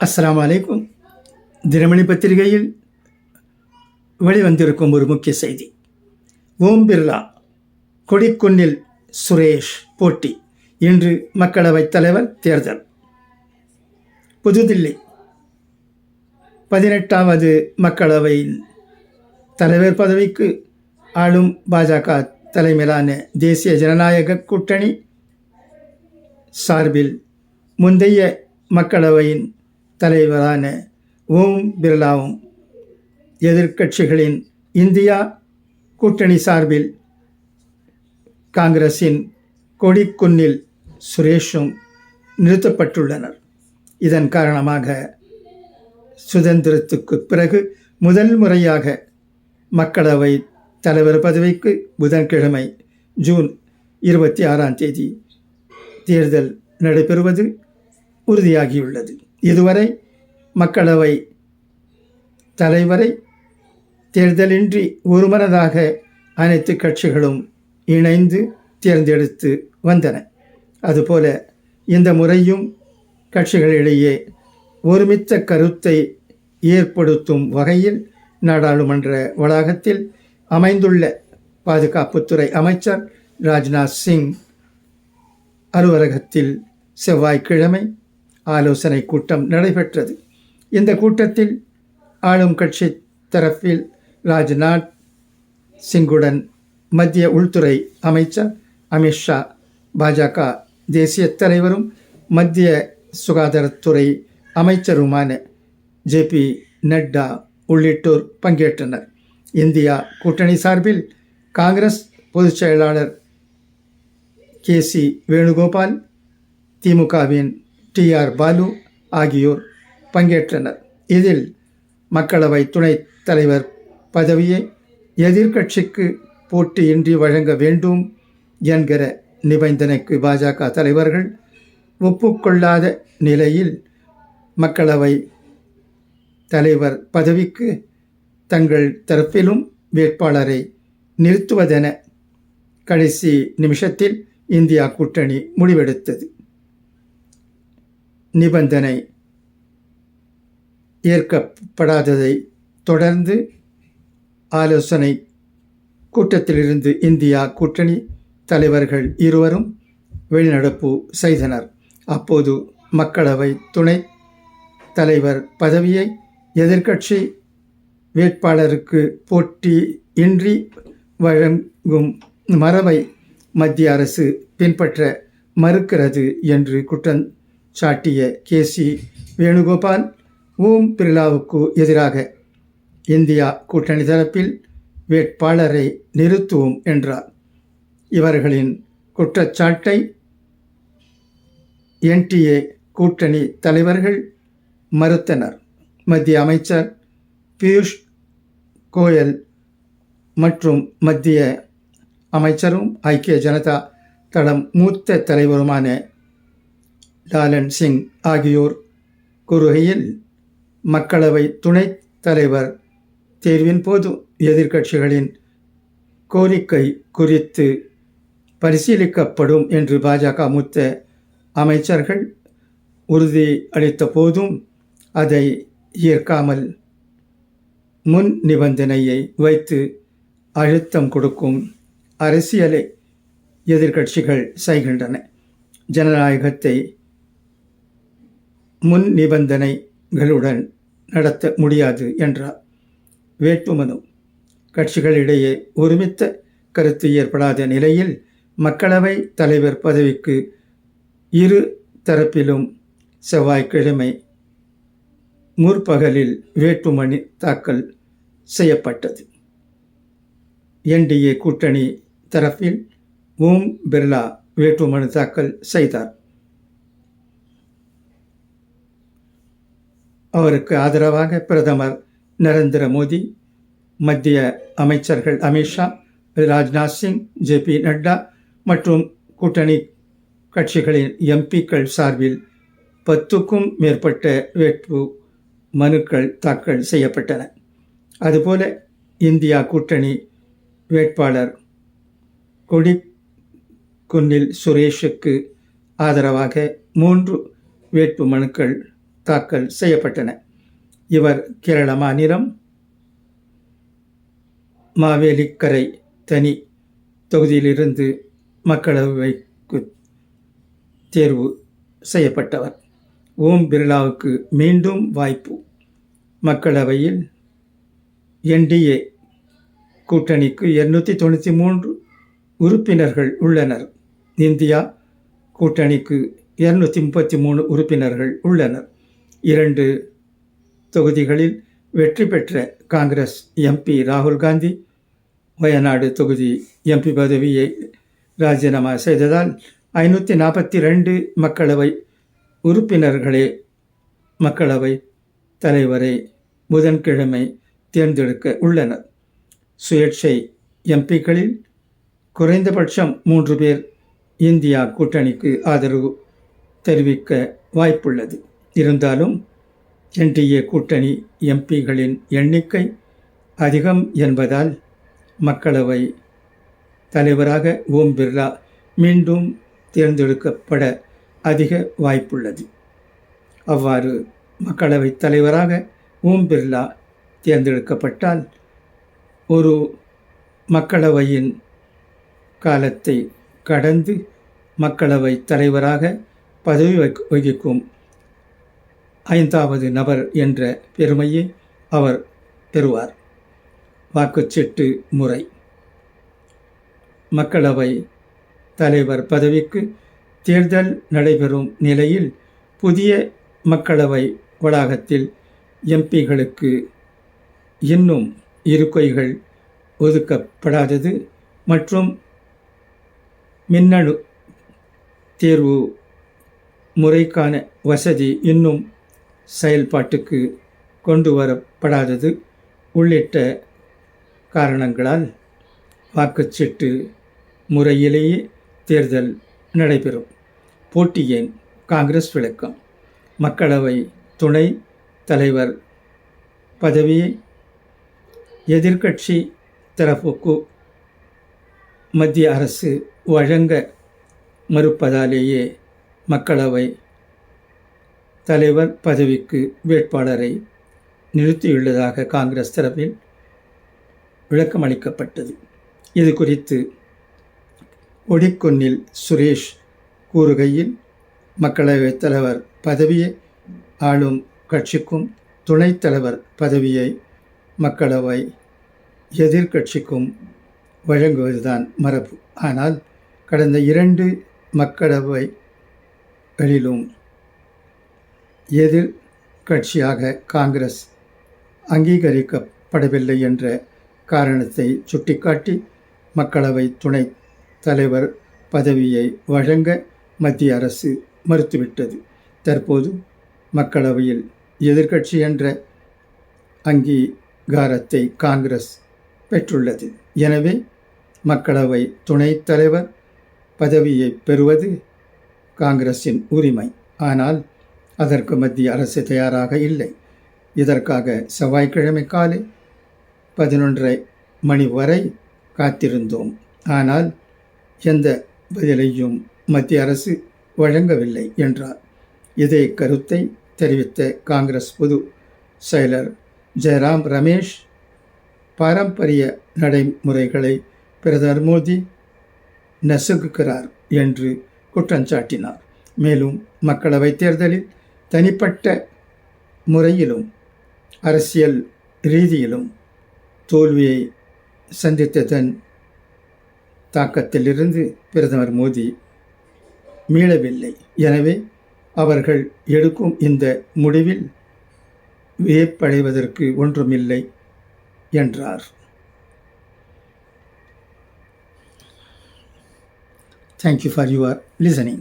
அஸ்ஸலாமு அலைக்கும். தினமணி பத்திரிகையில் வெளிவந்திருக்கும் ஒரு முக்கிய செய்தி. ஓம் பிர்லா கொடிக்குன்னில் சுரேஷ் போட்டி. இன்று மக்களவைத் தலைவர் தேர்தல். புதுதில்லி 18வது மக்களவையின் தலைவர் பதவிக்கு ஆளும் பாஜக தலைமையிலான தேசிய ஜனநாயக கூட்டணி சார்பில் முந்தைய மக்களவையின் தலைவரான ஓம் பிர்லாவும் எதிர்க்கட்சிகளின் இந்தியா கூட்டணி சார்பில் காங்கிரஸின் கொடிக்குன்னில் சுரேஷும் நிறுத்தப்பட்டுள்ளனர். இதன் காரணமாக சுதந்திரத்துக்கு பிறகு முதல் முறையாக மக்களவை தலைவர் பதவிக்கு புதன்கிழமை ஜூன் 26 தேர்தல் நடைபெறுவது உறுதியாகியுள்ளது. இதுவரை மக்களவை தலைவரை தேர்தலின்றி ஒருமனதாக அனைத்து கட்சிகளும் இணைந்து தேர்ந்தெடுத்து வந்தன. அதுபோல இந்த முறையும் கட்சிகளிடையே ஒருமித்த கருத்தை ஏற்படுத்தும் வகையில் நாடாளுமன்ற வளாகத்தில் அமைந்துள்ள பாதுகாப்புத்துறை அமைச்சர் ராஜ்நாத் சிங் அலுவலகத்தில் செவ்வாய்க்கிழமை ஆலோசனை கூட்டம் நடைபெற்றது. இந்த கூட்டத்தில் ஆளும் கட்சி தரப்பில் ராஜ்நாத் சிங்குடன் மத்திய உள்துறை அமைச்சர் அமித்ஷா, பாஜக தேசிய தலைவரும் மத்திய சுகாதாரத்துறை அமைச்சருமான JP நட்டா உள்ளிட்டோர் பங்கேற்றனர். இந்தியா கூட்டணி சார்பில் காங்கிரஸ் பொதுச் செயலாளர் KC வேணுகோபால், திமுகவின் TR பாலு ஆகியோர் பங்கேற்றனர். இதில் மக்களவை துணைத் தலைவர் பதவியை எதிர்க்கட்சிக்கு போட்டியின்றி வழங்க வேண்டும் என்கிற நிபந்தனைக்கு பாஜக தலைவர்கள் ஒப்புக்கொள்ளாத நிலையில் மக்களவை தலைவர் பதவிக்கு தங்கள் தரப்பிலும் வேட்பாளரை நிறுத்துவதென கடைசி நிமிஷத்தில் இந்தியா கூட்டணி முடிவெடுத்தது. நிபந்தனை ஏற்கப்படாததை தொடர்ந்து ஆலோசனை கூட்டத்திலிருந்து இந்தியா கூட்டணி தலைவர்கள் இருவரும் வெளிநடப்பு செய்தனர். அப்போது மக்களவை துணை தலைவர் பதவியை எதிர்க்கட்சி வேட்பாளருக்கு போட்டியின்றி வழங்கும் மரபை மத்திய அரசு பின்பற்ற மறுக்கிறது என்று குற்றம் சாட்டிய KC வேணுகோபால், ஓம் பிர்லாவுக்கு எதிராக இந்தியா கூட்டணி தரப்பில் வேட்பாளரை நிறுத்துவோம் என்றார். இவர்களின் குற்றச்சாட்டை NTA கூட்டணி தலைவர்கள் மறுத்தனர். மத்திய அமைச்சர் பியூஷ் கோயல் மற்றும் மத்திய அமைச்சரும் ஐக்கிய ஜனதா தளம் மூத்த தலைவருமான லாலன் சிங் ஆகியோர் கூறுகையில், மக்களவை துணைத் தலைவர் தேர்வின் போது எதிர்க்கட்சிகளின் கோரிக்கை குறித்து பரிசீலிக்கப்படும் என்று பாஜக மூத்த அமைச்சர்கள் உறுதி அளித்த போதும் அதை ஏற்காமல் முன் நிபந்தனையை வைத்து அழுத்தம் கொடுக்கும் அரசியலை எதிர்க்கட்சிகள் செய்கின்றன. ஜனநாயகத்தை முன் நிபந்தனைகளுடன் நடத்த முடியாது என்றார். வேட்புமனு கட்சிகளிடையே ஒருமித்த கருத்து ஏற்படாத நிலையில் மக்களவை தலைவர் பதவிக்கு இரு தரப்பிலும் செவ்வாய்க்கிழமை முற்பகலில் வேட்புமனு தாக்கல் செய்யப்பட்டது. NDA கூட்டணி தரப்பில் ஓம் பிர்லா வேட்புமனு தாக்கல் செய்தார். அவருக்கு ஆதரவாக பிரதமர் நரேந்திர மோடி, மத்திய அமைச்சர்கள் அமித்ஷா, ராஜ்நாத் சிங், JP நட்டா மற்றும் கூட்டணி கட்சிகளின் MPக்கள் சார்பில் 10க்கும் மேற்பட்ட வேட்பு மனுக்கள் தாக்கல் செய்யப்பட்டன. அதுபோல இந்தியா கூட்டணி வேட்பாளர் கொடிக்குன்னில் சுரேஷுக்கு ஆதரவாக 3 வேட்பு மனுக்கள் தாக்கல் செய்யப்பட்டன. இவர் கேரள மாநிலம் மாவேலிக்கரை தனி தொகுதியிலிருந்து மக்களவைக்கு தேர்வு செய்யப்பட்டவர். ஓம் பிர்லாவுக்கு மீண்டும் வாய்ப்பு. மக்களவையில் NDA கூட்டணிக்கு 293 உறுப்பினர்கள் உள்ளனர். இந்தியா கூட்டணிக்கு 233 உறுப்பினர்கள் உள்ளனர். 2 தொகுதிகளில் வெற்றி பெற்ற காங்கிரஸ் MP ராகுல் காந்தி வயநாடு தொகுதி MP பதவியை ராஜினாமா செய்ததால் 542 மக்களவை உறுப்பினர்களே மக்களவை தலைவரை புதன்கிழமை தேர்ந்தெடுக்க உள்ளனர். சுயேட்சை MPக்களில் குறைந்தபட்சம் 3 பேர் இந்தியா கூட்டணிக்கு ஆதரவு தெரிவிக்க வாய்ப்புள்ளது. இருந்தாலும் NDA கூட்டணி MPகளின் எண்ணிக்கை அதிகம் என்பதால் மக்களவை தலைவராக ஓம் பிர்லா மீண்டும் தேர்ந்தெடுக்கப்பட அதிக வாய்ப்புள்ளது. அவ்வாறு மக்களவைத் தலைவராக ஓம் பிர்லா தேர்ந்தெடுக்கப்பட்டால் ஒரு மக்களவையின் காலத்தை கடந்து மக்களவை தலைவராக பதவி வகிக்கும் 5வது நபர் என்ற பெருமையை அவர் பெறுவார். வாக்குச்சீட்டு முறை. மக்களவை தலைவர் பதவிக்கு தேர்தல் நடைபெறும் நிலையில் புதிய மக்களவை வளாகத்தில் MPகளுக்கு இன்னும் இருக்கைகள் ஒதுக்கப்படாதது மற்றும் மின்னணு தேர்வு முறைக்கான வசதி இன்னும் செயல்பாட்டுக்கு கொண்டு வரப்படாதது உள்ளிட்ட காரணங்களால் வாக்குச்சீட்டு முறையிலேயே தேர்தல் நடைபெறும். போட்டி ஏன்? காங்கிரஸ் விளக்கம். மக்களவை துணை தலைவர் பதவியை எதிர்க்கட்சி தரப்புக்கு மத்திய அரசு வழங்க மறுப்பதாலேயே மக்களவை தலைவர் பதவிக்கு வேட்பாளரை நிறுத்தியுள்ளதாக காங்கிரஸ் தரப்பில் விளக்கமளிக்கப்பட்டது. இது குறித்து கொடிக்குன்னில் சுரேஷ் கூறுகையில், மக்களவைத் தலைவர் பதவியை ஆளும் கட்சிக்கும் துணைத் தலைவர் பதவியை மக்களவை எதிர்க்கட்சிக்கும் வழங்குவதுதான் மரபு. ஆனால் கடந்த 2 மக்களவைகளிலும் எதிர்க்கட்சியாக காங்கிரஸ் அங்கீகரிக்கப்படவில்லை என்ற காரணத்தை சுட்டிக்காட்டி மக்களவை துணைத் தலைவர் பதவியை வழங்க மத்திய அரசு மறுத்துவிட்டது. தற்போது மக்களவையில் எதிர்க்கட்சி என்ற அங்கீகாரத்தை காங்கிரஸ் பெற்றுள்ளது. எனவே மக்களவை துணைத் தலைவர் பதவியை பெறுவது காங்கிரஸின் உரிமை. ஆனால் அதற்கு மத்திய அரசு தயாராக இல்லை. இதற்காக செவ்வாய்க்கிழமை காலை 11:30 மணி வரை காத்திருந்தோம். ஆனால் எந்த பதிலையும் மத்திய அரசு வழங்கவில்லை என்றார். இதே கருத்தை தெரிவித்த காங்கிரஸ் பொது செயலர் ஜெயராம் ரமேஷ், பாரம்பரிய நடைமுறைகளை பிரதமர் மோடி நசுக்குகிறார் என்று குற்றஞ்சாட்டினார். மேலும் மக்களவைத் தேர்தலில் தனிப்பட்ட முறையிலும் அரசியல் ரீதியிலும் தோல்வியை சந்தித்ததன் தாக்கத்திலிருந்து பிரதமர் மோடி மீளவில்லை. எனவே அவர்கள் எடுக்கும் இந்த முடிவில் வியப்படைவதற்கு ஒன்றுமில்லை என்றார். Thank you for your listening.